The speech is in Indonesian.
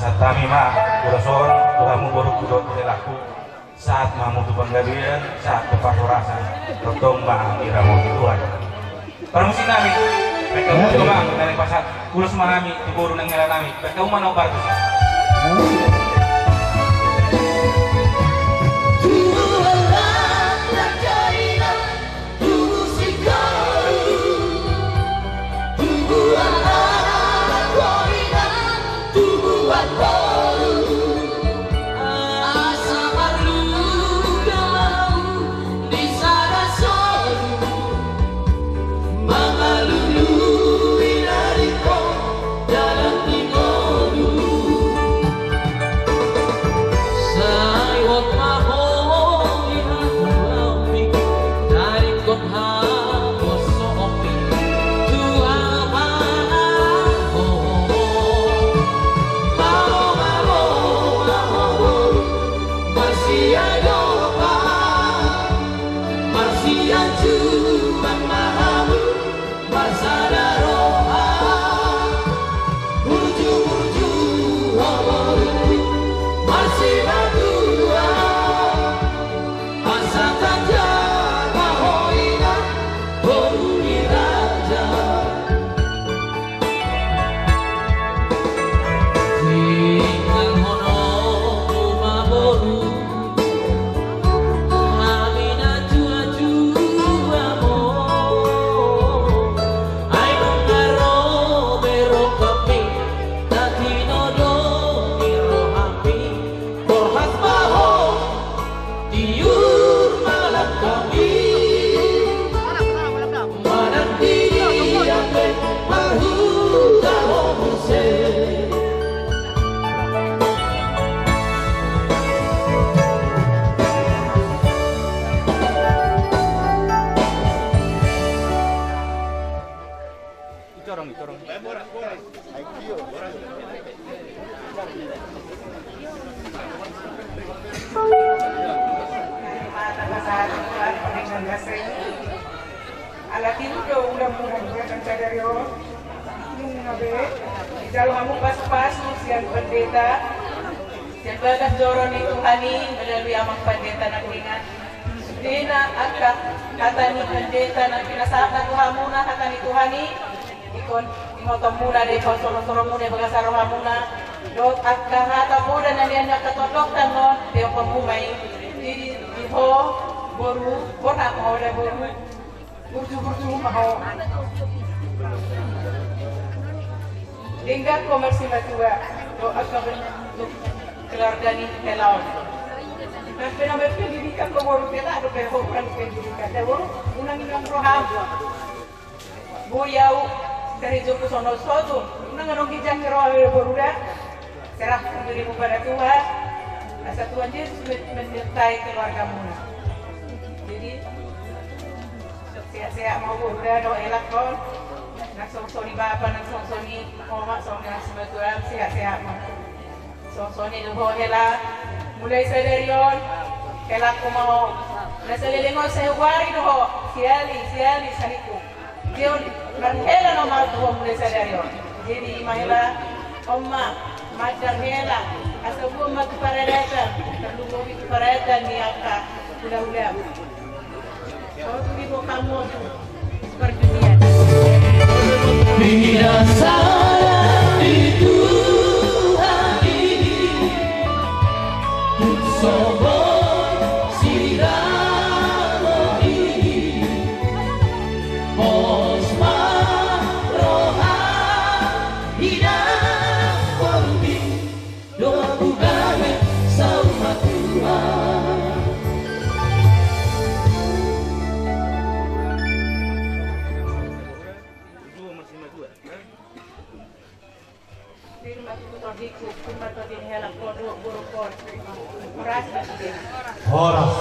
Satami mah kurason turamu baru kudot laku saat mamu tu penggalian saat tepat rasa totong mah iramu Tuhan. Permusi nami mereka mau mah dari pasar kulus mahami tu baru nang ngela nami mereka mau nobar tu. Alatin ko ulang-ulang ng kadaryo yung nabe jalo kamu pas-pas siang pendeta siang bagas joro ni Tuhani melalui amang pendeta na ingat dina akak kata ni pendeta na pinasaka Tuhamuna kata ni Tuhani ikon imotom muna de konsoro-soro muna bagasaro hamuna dot akak hata muna na niya nakatodok tanon deo pamumay di ho boru bona mo de boru burju-burju mau hingga komersi matua doa kebentuk keluarga ni helon mas fenomena pendidikan komoru kita ada pehokan pendidikan dewo unang-unang roham buyau dari Joko sono sotu unang-unang kijang roham boruda serah dirimu pada Tuhan asa Tuhan Yesus menyertai keluargamu jadi siya mau udah do elak kon nagsonsoni bapa nagsonsoni mama song nasmatuan siya mo sonsoni do hela mulai sa derion elak ko mo nasalilingon sa huwari do siali saniku diyon hela no mal do mulai sa derion jadi mahela omma madar hela asa buo magparadatan perlu magparadatan ni aka udah kalau begitu kamu berdunia. Bila salah itu hari sobor siramo ini osma roha hidup korbi doa bukan sama Tuhan. Horas.